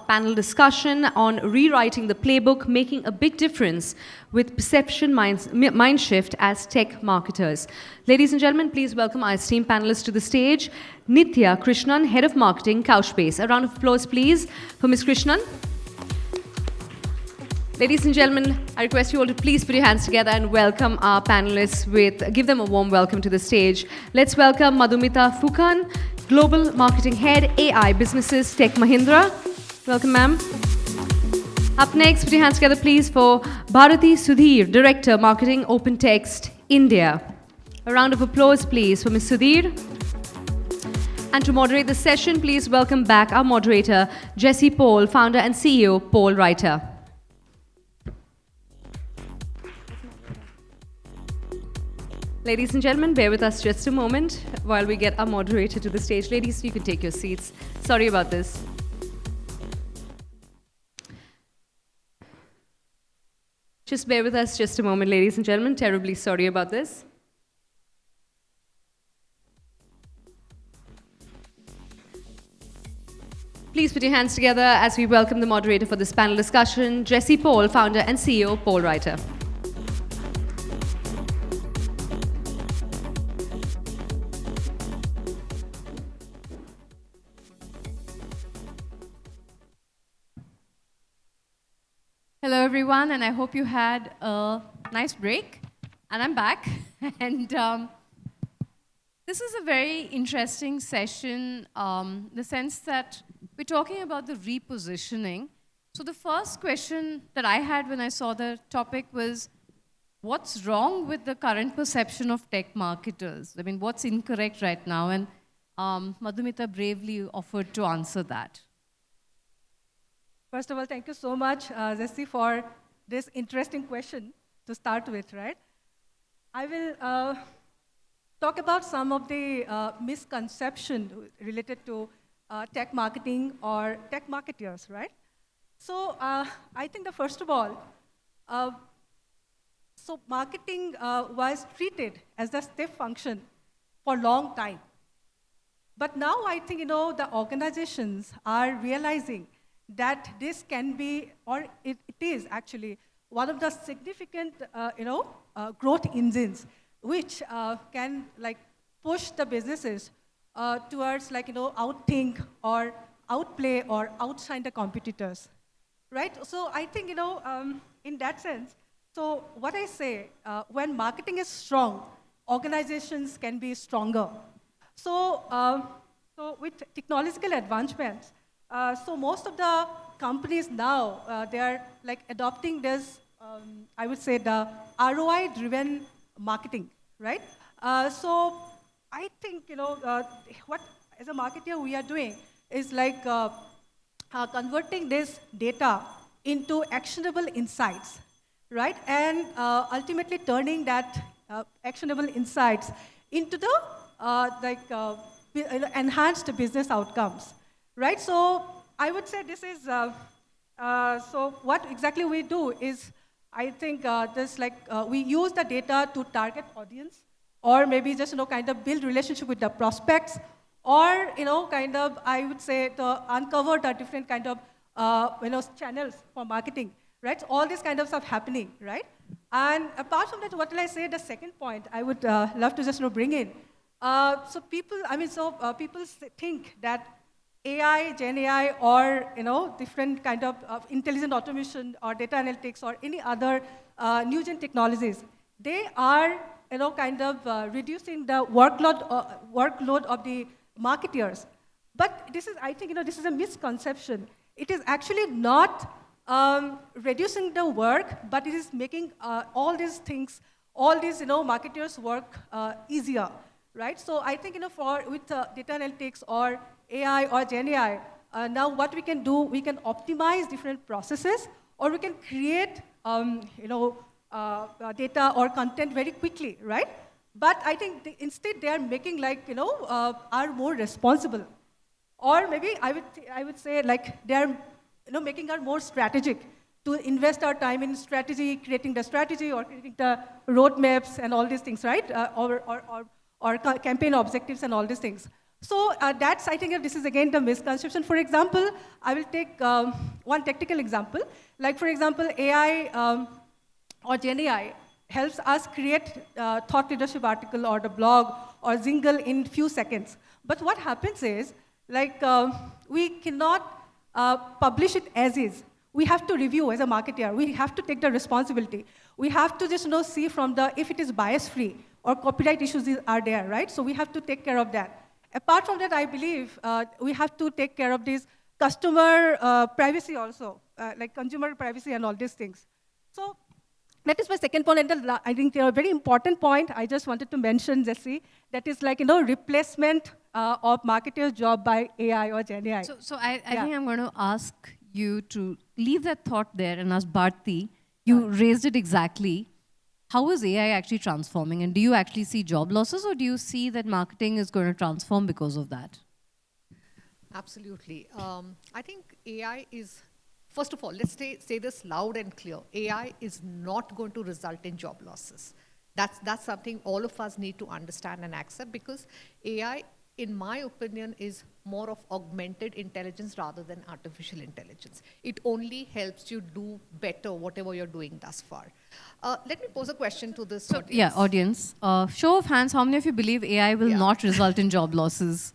panel discussion on rewriting the playbook, making a big difference with perception mindshift as tech marketers. Ladies and gentlemen, please welcome our esteemed panelists to the stage. Nithya, Krishnan, Head of Marketing, Couchbase. A round of applause, please, for Ms. Krishnan. Ladies and gentlemen, I request you all to please put your hands together and welcome our panelists give them a warm welcome to the stage. Let's welcome Madhumita Fukan, Global Marketing Head, AI Businesses, Tech Mahindra. Welcome, ma'am. Up next, put your hands together, please, for Bharati Sudhir, Director, Marketing, OpenText, India. A round of applause, please, for Ms. Sudhir. And to moderate the session, please welcome back our moderator, Jessie Paul, Founder and CEO, Paul Writer. Ladies and gentlemen, bear with us just a moment while we get our moderator to the stage. Ladies, you can take your seats. Sorry about this. Just bear with us just a moment, ladies and gentlemen. Terribly sorry about this. Please put your hands together as we welcome the moderator for this panel discussion, Jessie Paul, Founder and CEO, Paul Writer. Hello, everyone, and I hope you had a nice break. And I'm back. And this is a very interesting session in the sense that we're talking about the repositioning. So the first question that I had when I saw the topic was, what's wrong with the current perception of tech marketers? I mean, what's incorrect right now? And Madhumita bravely offered to answer that. First of all, thank you so much, Jessie, for this interesting question to start with, right? I will talk about some of the misconception related to tech marketing or tech marketers, right? So I think that first of all, so marketing was treated as a step function for a long time. But now I think, the organizations are realizing that this can be, or it is actually, one of the significant, growth engines, which can push the businesses towards outthink or outplay or outshine the competitors, right? So I think, in that sense, so what I say, when marketing is strong, organizations can be stronger. So, so with technological advancements, so most of the companies now, they are adopting this, I would say, the ROI-driven marketing, right? So I think, what as a marketer we are doing is converting this data into actionable insights, right? And ultimately turning that actionable insights into the enhanced business outcomes. Right, so I would say this is, so what exactly we do is, I think we use the data to target audience, or maybe just, kind of build relationship with the prospects, or, I would say to uncover the different kind of, channels for marketing, right? So all this kind of stuff happening, right? And apart from that, what will I say, the second point I would love to just, bring in. So people, people think that AI, Gen AI, or different kind of intelligent automation or data analytics or any other new gen technologies, they are kind of reducing the workload of the marketers. But this is, I think, this is a misconception. It is actually not reducing the work, but it is making all these things, all these marketers' work easier, right? So I think with data analytics or AI or Gen AI, now what we can do, we can optimize different processes, or we can create data or content very quickly, right? But I think instead they are making are more responsible, or maybe I would say they are making us more strategic to invest our time in strategy, creating the strategy or creating the roadmaps and all these things, right? Or campaign objectives and all these things. So that's, I think, this is again the misconception. For example, I will take one technical example. Like, for example, AI or Gen AI helps us create thought leadership article or the blog or jingle in few seconds. But what happens is, like, we cannot publish it as is. We have to review as a marketer. We have to take the responsibility. We have to just see from the, if it is bias-free or copyright issues are there, right? So we have to take care of that. Apart from that, I believe we have to take care of this customer privacy also, like consumer privacy and all these things. So that is my second point, and I think a very important point I just wanted to mention, Jessie, that is like, replacement of marketer's job by AI or Gen AI. So I think I'm going to ask you to leave that thought there and ask Bharati. You raised it exactly. How is AI actually transforming? And do you actually see job losses, or do you see that marketing is going to transform because of that? Absolutely. I think AI is, first of all, let's say this loud and clear. AI is not going to result in job losses. That's something all of us need to understand and accept, because AI, in my opinion, is more of augmented intelligence rather than artificial intelligence. It only helps you do better whatever you're doing thus far. Let me pose a question to this audience. Yeah, audience. Show of hands, how many of you believe AI will not result in job losses?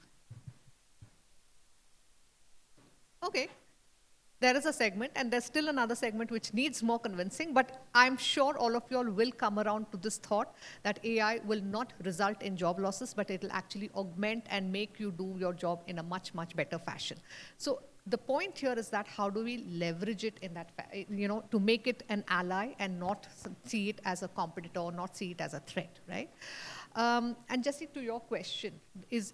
Okay. There is a segment, and there's still another segment which needs more convincing, but I'm sure all of you all will come around to this thought that AI will not result in job losses, but it will actually augment and make you do your job in a much, much better fashion. So the point here is that how do we leverage it in that, to make it an ally and not see it as a competitor or not see it as a threat, right? And Jessie, to your question, is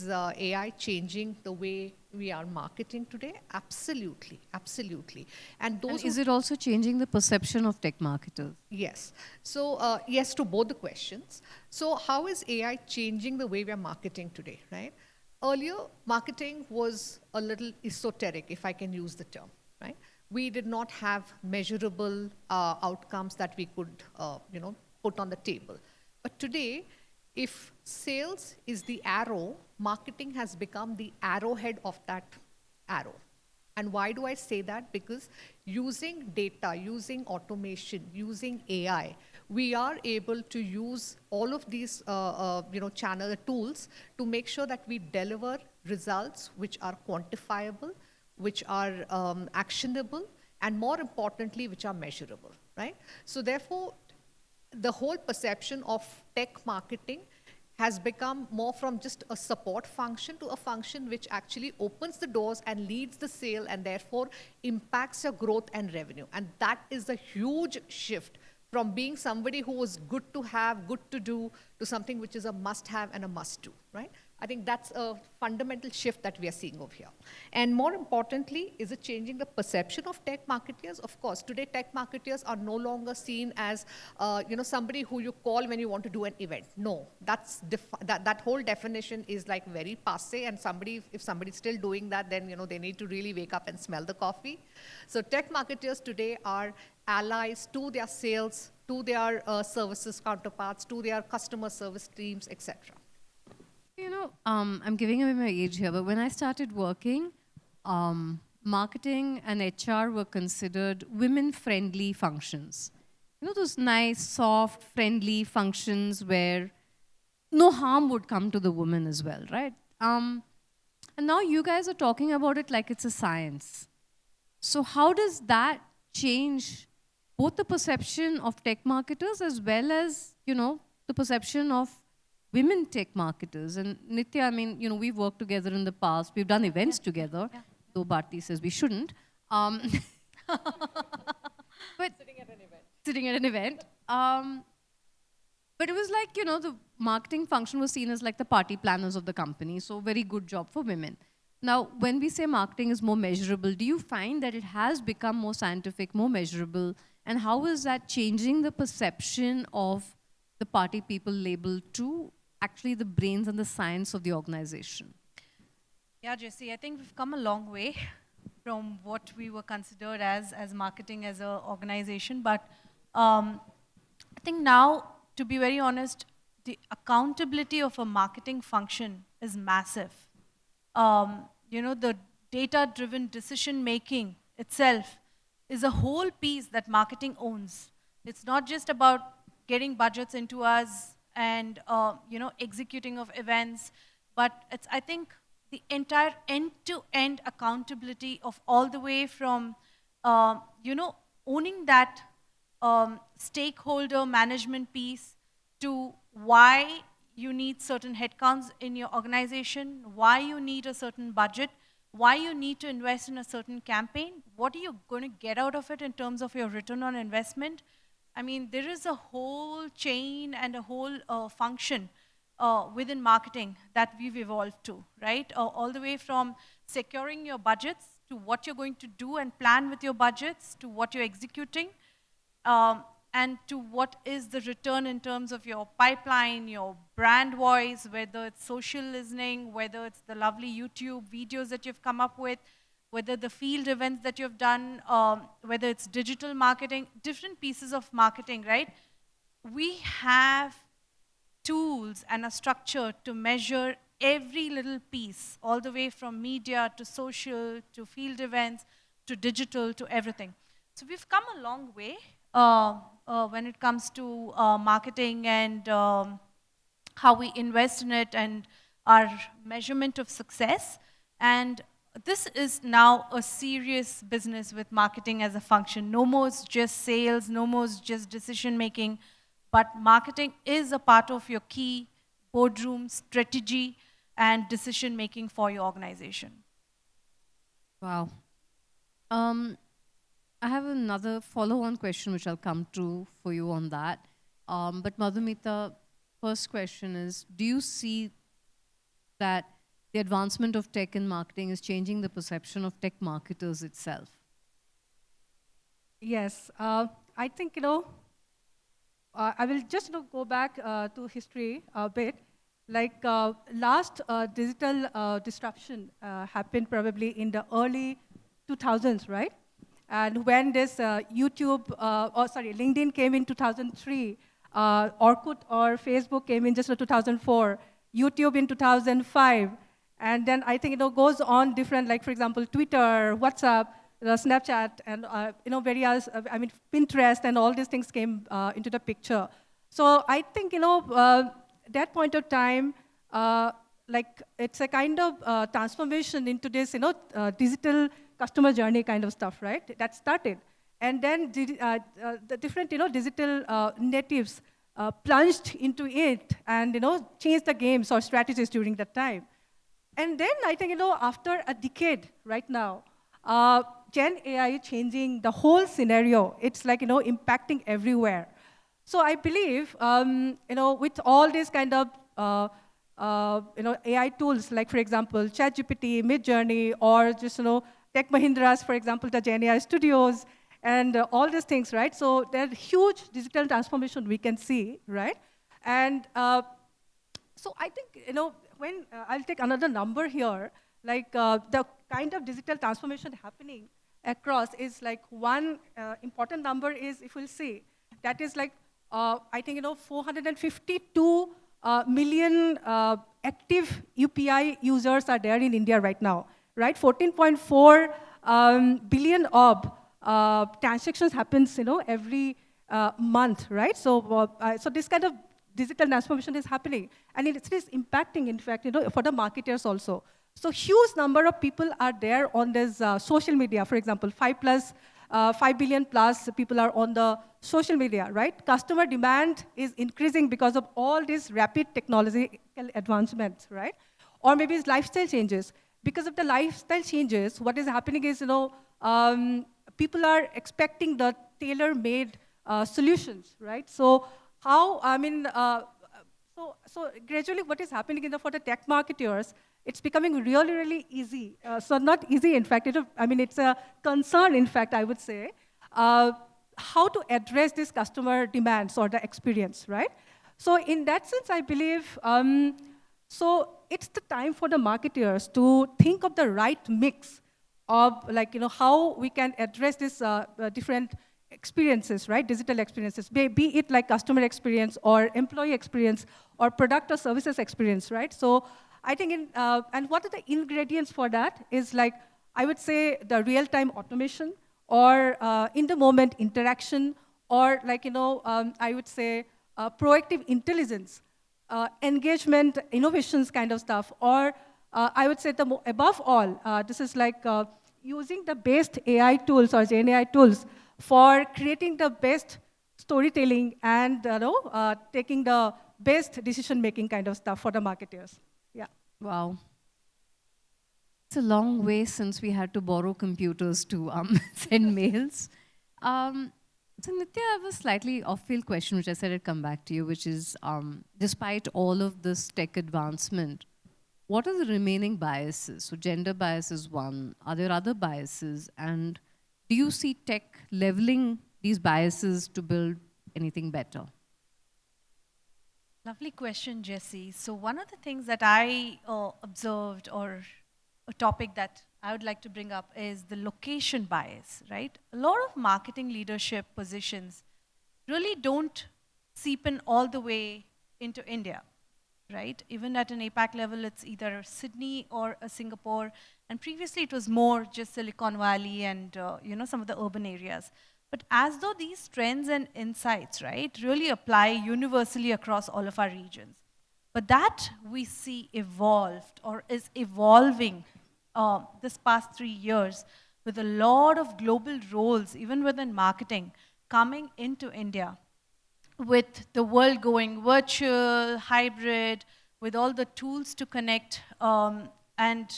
AI changing the way we are marketing today? Absolutely, absolutely. And is it also changing the perception of tech marketers? Yes. So yes to both the questions. So how is AI changing the way we are marketing today, right? Earlier, marketing was a little esoteric, if I can use the term, right? We did not have measurable outcomes that we could, put on the table. But today, if sales is the arrow, marketing has become the arrowhead of that arrow. And why do I say that? Because using data, using automation, using AI, we are able to use all of these channel tools to make sure that we deliver results which are quantifiable, which are actionable, and more importantly, which are measurable, right? So therefore, the whole perception of tech marketing has become more from just a support function to a function which actually opens the doors and leads the sale and therefore impacts your growth and revenue. And that is a huge shift from being somebody who was good to have, good to do, to something which is a must have and a must do, right? I think that's a fundamental shift that we are seeing over here. And more importantly, is it changing the perception of tech marketers? Of course, today tech marketers are no longer seen as somebody who you call when you want to do an event. No, that whole definition is like very passé, and if somebody's still doing that, then they need to really wake up and smell the coffee. So tech marketers today are allies to their sales, to their services counterparts, to their customer service teams, etc. I'm giving away my age here, but when I started working, marketing and HR were considered women-friendly functions. Those nice, soft, friendly functions where no harm would come to the woman as well, right? And now you guys are talking about it like it's a science. So how does that change both the perception of tech marketers as well as, the perception of women tech marketers? And Nithya, I mean, we've worked together in the past. We've done events together, though Bharati says we shouldn't. But sitting at an event. But it was like, the marketing function was seen as like the party planners of the company. So very good job for women. Now, when we say marketing is more measurable, do you find that it has become more scientific, more measurable? And how is that changing the perception of the party people label to actually the brains and the science of the organization? Yeah, Jessie, I think we've come a long way from what we were considered as marketing as an organization. But I think now, to be very honest, the accountability of a marketing function is massive. The data-driven decision making itself is a whole piece that marketing owns. It's not just about getting budgets into us and executing of events, but it's, I think, the entire end-to-end accountability of all the way from owning that stakeholder management piece to why you need certain headcounts in your organization, why you need a certain budget, why you need to invest in a certain campaign, what are you going to get out of it in terms of your return on investment. I mean, there is a whole chain and a whole function within marketing that we've evolved to, right? All the way from securing your budgets to what you're going to do and plan with your budgets to what you're executing, and to what is the return in terms of your pipeline, your brand voice, whether it's social listening, whether it's the lovely YouTube videos that you've come up with, whether the field events that you've done, whether it's digital marketing, different pieces of marketing, right? We have tools and a structure to measure every little piece, all the way from media to social to field events to digital to everything. So we've come a long way when it comes to marketing and how we invest in it and our measurement of success. And this is now a serious business with marketing as a function. No more just sales, no more just decision making, but marketing is a part of your key boardroom strategy and decision making for your organization. Wow. I have another follow-on question which I'll come to for you on that. But Madhumita, first question is, do you see that the advancement of tech in marketing is changing the perception of tech marketers itself? Yes, I think, I will just go back to history a bit. Like last digital disruption happened probably in the early 2000s, right? And when this LinkedIn came in 2003, Orkut or Facebook came in just in 2004, YouTube in 2005, and then I think it goes on different, like for example, Twitter, WhatsApp, Snapchat, and various, Pinterest, and all these things came into the picture. So I think that point of time, like it's a kind of transformation into this, digital customer journey kind of stuff, right? That started, and then the different, digital natives plunged into it, and changed the games or strategies during that time. And then I think after a decade, right now, Gen AI is changing the whole scenario. It's like impacting everywhere. So I believe with all these kind of AI tools, like for example, ChatGPT, Midjourney, or just Tech Mahindra's, for example, the Gen AI studios, and all these things, right? So there's huge digital transformation we can see, right? And so I think, when I'll take another number here, like the kind of digital transformation happening across is like one important number is, if we'll see, that is like, I think, 452 million active UPI users are there in India right now, right? 14.4 billion of transactions happens, every month, right? So, so this kind of digital transformation is happening, and it is impacting, in fact, for the marketers also. So huge number of people are there on this social media, for example, 5 billion plus people are on the social media, right? Customer demand is increasing because of all these rapid technological advancements, right? Or maybe it's lifestyle changes. Because of the lifestyle changes, what is happening is, people are expecting the tailor-made solutions, right? So how, so gradually what is happening for the tech marketers, it's becoming really, really easy. So not easy, in fact, it's a concern, in fact, I would say, how to address these customer demands or the experience, right? So in that sense, I believe, so it's the time for the marketers to think of the right mix of, like, how we can address this different experiences, right? Digital experiences, be it like customer experience or employee experience or product or services experience, right? So I think and what are the ingredients for that is like, I would say the real-time automation or in-the-moment interaction or like, I would say proactive intelligence, engagement, innovations kind of stuff. Or I would say above all, this is like using the best AI tools or GenAI tools for creating the best storytelling and taking the best decision-making kind of stuff for the marketers. Yeah. Wow. It's a long way since we had to borrow computers to send mails. So Nithya, I have a slightly off-field question, which I said I'd come back to you, which is, despite all of this tech advancement, what are the remaining biases? So gender bias is one. Are there other biases? And do you see tech leveling these biases to build anything better? Lovely question, Jessie. So one of the things that I observed, or a topic that I would like to bring up, is the location bias, right? A lot of marketing leadership positions really don't seep in all the way into India, right? Even at an APAC level, it's either Sydney or Singapore, and previously it was more just Silicon Valley and some of the urban areas. But as though these trends and insights, right, really apply universally across all of our regions. But that we see evolved or is evolving this past 3 years with a lot of global roles, even within marketing, coming into India. With the world going virtual, hybrid, with all the tools to connect, and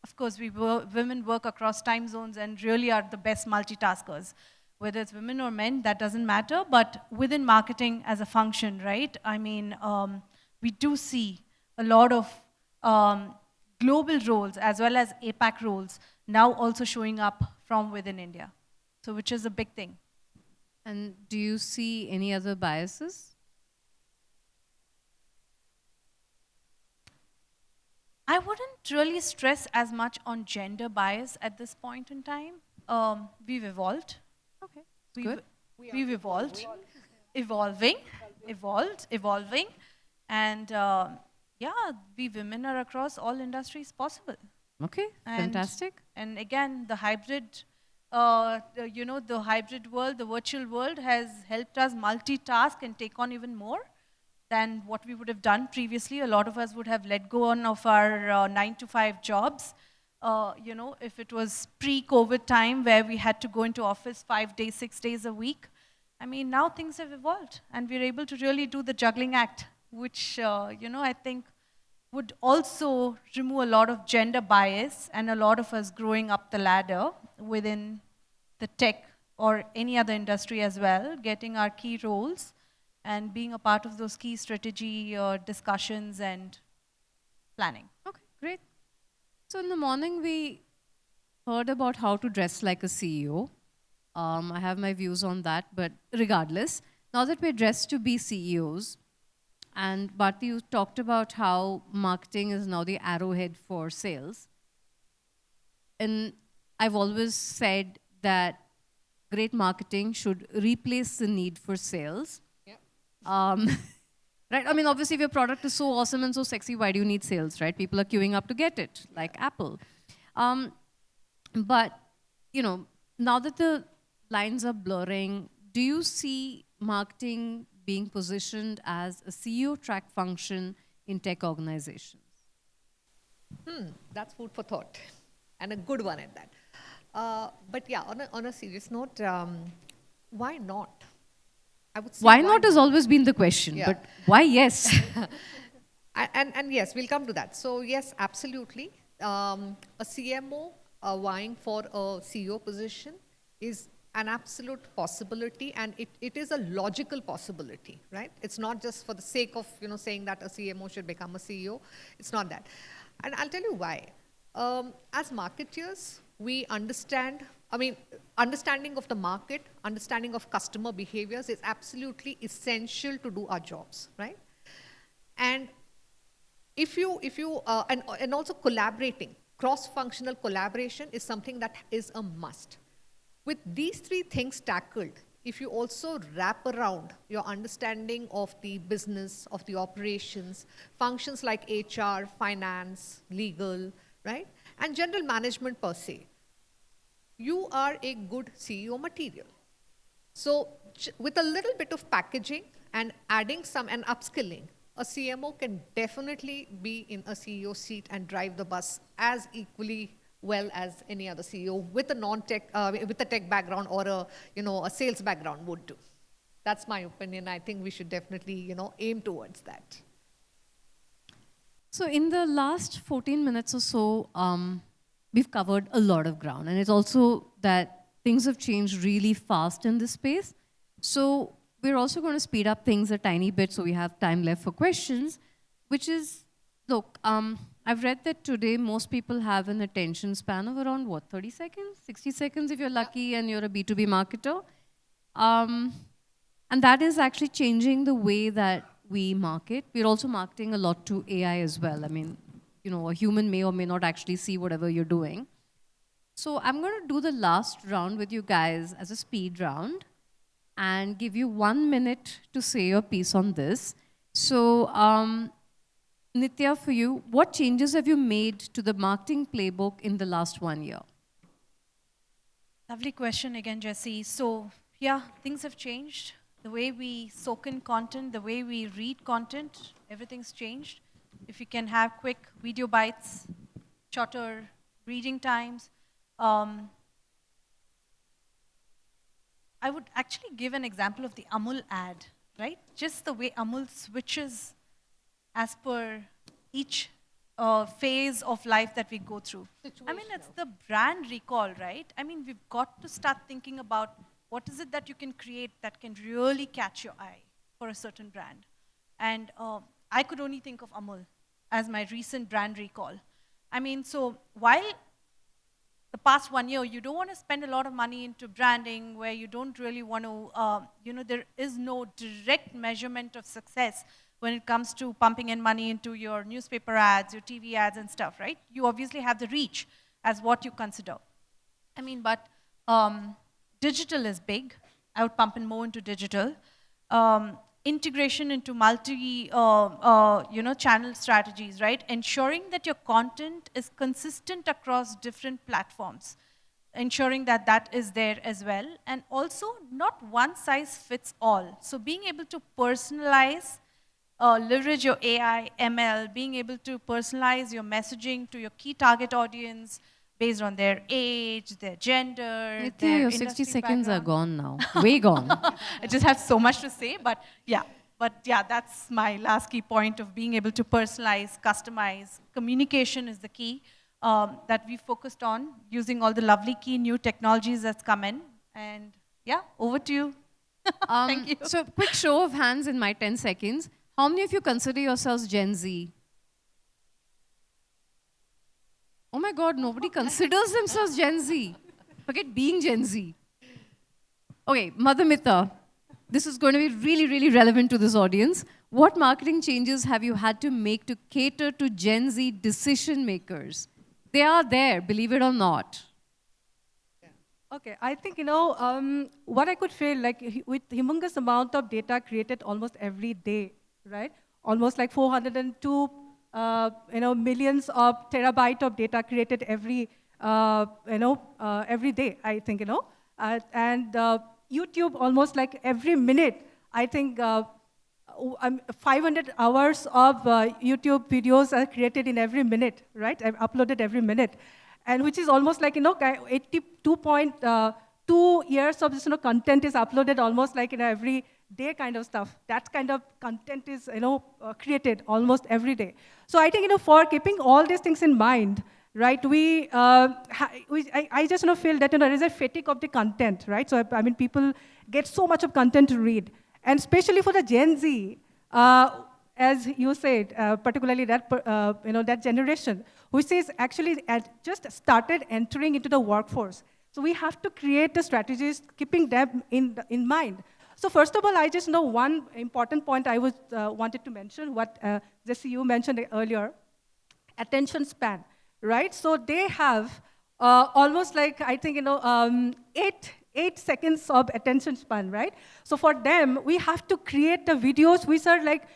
of course, women work across time zones and really are the best multitaskers. Whether it's women or men, that doesn't matter, but within marketing as a function, right? I mean, we do see a lot of global roles as well as APAC roles now also showing up from within India, so which is a big thing. And do you see any other biases? I wouldn't really stress as much on gender bias at this point in time. We've evolved. Okay, We've evolved, evolving, and yeah, we women are across all industries possible. Okay, fantastic. And again, the hybrid, the hybrid world, the virtual world has helped us multitask and take on even more than what we would have done previously. A lot of us would have let go on of our 9-to-5 jobs. If it was pre-COVID time where we had to go into office 5 days, 6 days a week. I mean, now things have evolved and we're able to really do the juggling act, which, I think would also remove a lot of gender bias and a lot of us growing up the ladder within the tech or any other industry as well, getting our key roles and being a part of those key strategy discussions and planning. Okay, great. So in the morning, we heard about how to dress like a CEO. I have my views on that, but regardless, now that we're dressed to be CEOs, and Bharati, you talked about how marketing is now the arrowhead for sales. And I've always said that great marketing should replace the need for sales. Yeah. Right? I mean, obviously, if your product is so awesome and so sexy, why do you need sales, right? People are queuing up to get it, like Apple. But, now that the lines are blurring, do you see marketing being positioned as a CEO track function in tech organizations? That's food for thought, and a good one at that. But yeah, on a serious note, why not? I would say Why not has always been the question, Yeah. but why yes? And yes, we'll come to that. So yes, absolutely. A CMO vying for a CEO position is an absolute possibility, and it is a logical possibility, right? It's not just for the sake of saying that a CMO should become a CEO. It's not that, and I'll tell you why. As marketers, we understand. I mean, understanding of the market, understanding of customer behaviors is absolutely essential to do our jobs, right? And if you and also collaborating, cross-functional collaboration is something that is a must. With these three things tackled, if you also wrap around your understanding of the business, of the operations, functions like HR, finance, legal, right, and general management per se, you are a good CEO material. So with a little bit of packaging and adding some and upskilling, a CMO can definitely be in a CEO seat and drive the bus as equally well as any other CEO with a non-tech, with a tech background or a sales background would do. That's my opinion. I think we should definitely aim towards that. So in the last 14 minutes or so, we've covered a lot of ground. And it's also that things have changed really fast in this space. So we're also going to speed up things a tiny bit so we have time left for questions, which is, look, I've read that today most people have an attention span of around, what, 30 seconds, 60 seconds if you're lucky and you're a B2B marketer. And that is actually changing the way that we market. We're also marketing a lot to AI as well. I mean, a human may or may not actually see whatever you're doing. So I'm going to do the last round with you guys as a speed round and give you 1 minute to say your piece on this. So Nithya, for you, what changes have you made to the marketing playbook in the last 1 year? Lovely question again, Jessie. So yeah, things have changed. The way we soak in content, the way we read content, everything's changed. If you can have quick video bites, shorter reading times. I would actually give an example of the Amul ad, right? Just the way Amul switches as per each phase of life that we go through. I mean, it's the brand recall, right? I mean, we've got to start thinking about what is it that you can create that can really catch your eye for a certain brand. And I could only think of Amul as my recent brand recall. I mean, so while the past 1 year, you don't want to spend a lot of money into branding where you don't really want to, there is no direct measurement of success when it comes to pumping in money into your newspaper ads, your TV ads and stuff, right? You obviously have the reach as what you consider. I mean, but digital is big. I would pump in more into digital. Integration into multi, channel strategies, right? Ensuring that your content is consistent across different platforms. Ensuring that that is there as well. And also, not one size fits all. So being able to personalize, leverage your AI, ML, being able to personalize your messaging to your key target audience, based on their age, their gender, Nithya, your 60 seconds are gone now. Way gone. I just have so much to say, but yeah, that's my last key point of being able to personalize, customize. Communication is the key that we focused on, using all the lovely key new technologies that's come in. And yeah, over to you. Thank you. So quick show of hands in my 10 seconds. How many of you consider yourselves Gen Z? Oh my God, nobody considers themselves Gen Z. Forget being Gen Z. Okay, Madhumita, this is going to be really, really relevant to this audience. What marketing changes have you had to make to cater to Gen Z decision makers? They are there, believe it or not. Okay, I think, what I could feel like with humongous amount of data created almost every day, right? Almost like 402 millions of terabyte of data created every day, I think, and YouTube almost like every minute, I think 500 hours of YouTube videos are created in every minute, right? I've uploaded every minute, and which is almost like, 82.2 years of this, content is uploaded almost like in every day kind of stuff. That kind of content is, created almost every day. So I think, for keeping all these things in mind, right, I just feel that, there is a fatigue of the content, right? So, I mean, people get so much of content to read. And especially for the Gen Z, as you said, particularly that, that generation, which is actually just started entering into the workforce. So we have to create the strategies, keeping them in mind. So first of all, I just know one important point I wanted to mention, what Jessie, you mentioned earlier, attention span, right? So they have almost like, I think, 8 seconds of attention span, right? So for them, we have to create the videos which are like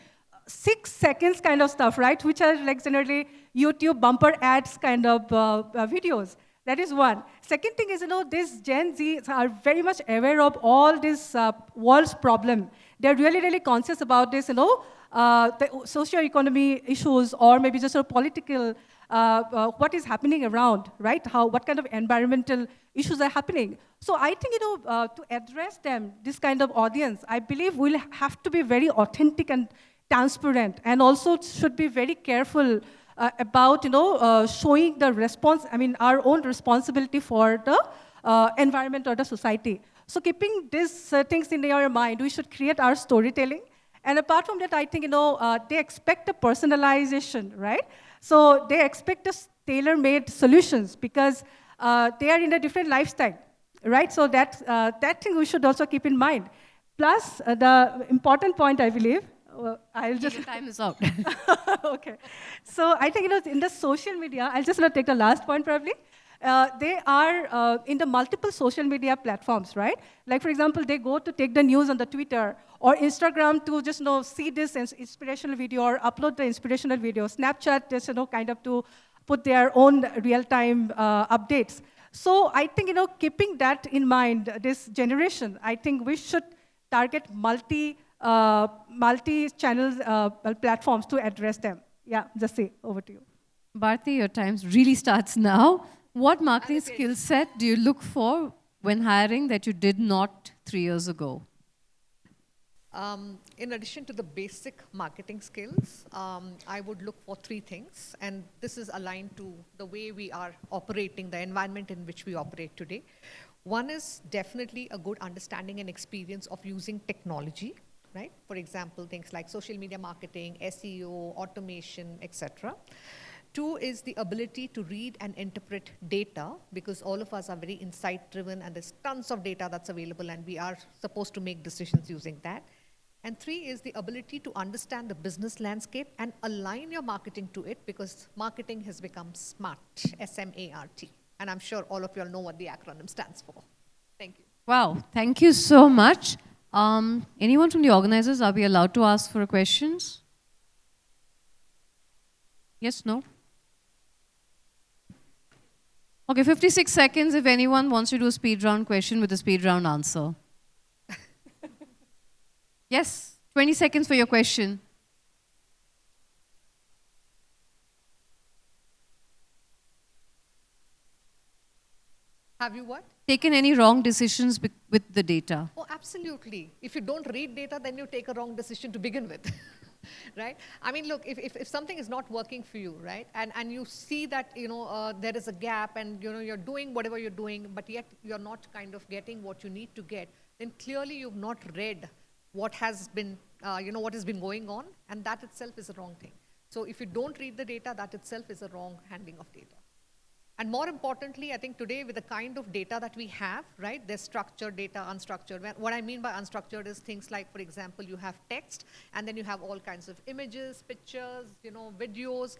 6 seconds kind of stuff, right? Which are like generally YouTube bumper ads kind of videos. That is one. Second thing is, these Gen Z are very much aware of all this world's problem. They're really, really conscious about this, the socio-economy issues or maybe just political, what is happening around, right? What kind of environmental issues are happening. So I think, to address them, this kind of audience, I believe we'll have to be very authentic and transparent, and also should be very careful about showing the response, our own responsibility for the environment or the society. So keeping these things in your mind, we should create our storytelling. And apart from that, I think they expect a personalization, right? So they expect us tailor-made solutions because they are in a different lifestyle, right? So that thing we should also keep in mind. Plus, the important point, I believe, I'll just... Your time is out. Okay. So I think, in the social media, I'll just take the last point probably. They are in the multiple social media platforms, right? Like, for example, they go to take the news on the Twitter or Instagram to just see this inspirational video or upload the inspirational video. Snapchat just, kind of to put their own real-time updates. So I think, keeping that in mind, this generation, I think we should target multi-channel platforms to address them. Yeah, Jessie, over to you. Bharati, your time really starts now. What marketing skill set do you look for when hiring that you did not 3 years ago? In addition to the basic marketing skills, I would look for 3 things, and this is aligned to the way we are operating, the environment in which we operate today. One is definitely a good understanding and experience of using technology, right? For example, things like social media marketing, SEO, automation, etc. 2 is the ability to read and interpret data, because all of us are very insight-driven and there's tons of data that's available and we are supposed to make decisions using that. And 3 is the ability to understand the business landscape and align your marketing to it, because marketing has become SMART, S-M-A-R-T. And I'm sure all of you all know what the acronym stands for. Thank you. Wow, thank you so much. Anyone from the organizers, are we allowed to ask for questions? Yes, no? Okay, 56 seconds if anyone wants to do a speed round question with a speed round answer. Yes, 20 seconds for your question. Have you what? Taken any wrong decisions with the data? Oh, absolutely. If you don't read data, then you take a wrong decision to begin with. Right? I mean, look, if something is not working for you, right, and you see that, there is a gap and, you're doing whatever you're doing, but yet you're not kind of getting what you need to get, then clearly you've not read what has been, what has been going on, and that itself is a wrong thing. So if you don't read the data, that itself is a wrong handling of data. And more importantly, I think today with the kind of data that we have, right, there's structured data, unstructured. What I mean by unstructured is things like, for example, you have text, and then you have all kinds of images, pictures, videos,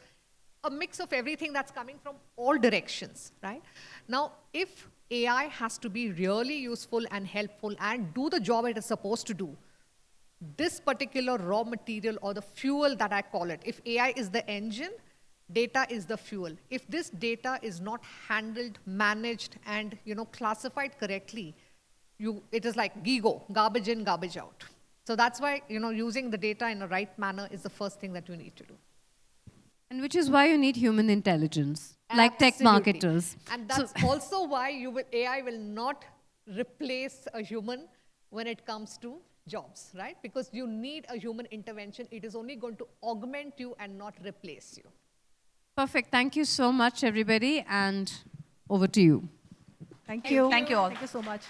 a mix of everything that's coming from all directions, right? Now, if AI has to be really useful and helpful and do the job it is supposed to do, this particular raw material or the fuel that I call it, if AI is the engine, data is the fuel. If this data is not handled, managed, and classified correctly, it is like GIGO, garbage in, garbage out. So that's why using the data in the right manner is the first thing that you need to do. And which is why you need human intelligence, like tech marketers. And that's also why AI will not replace a human when it comes to jobs, right? Because you need a human intervention. It is only going to augment you and not replace you. Perfect. Thank you so much, everybody, and over to you. Thank you. Thank you all. Thank you so much.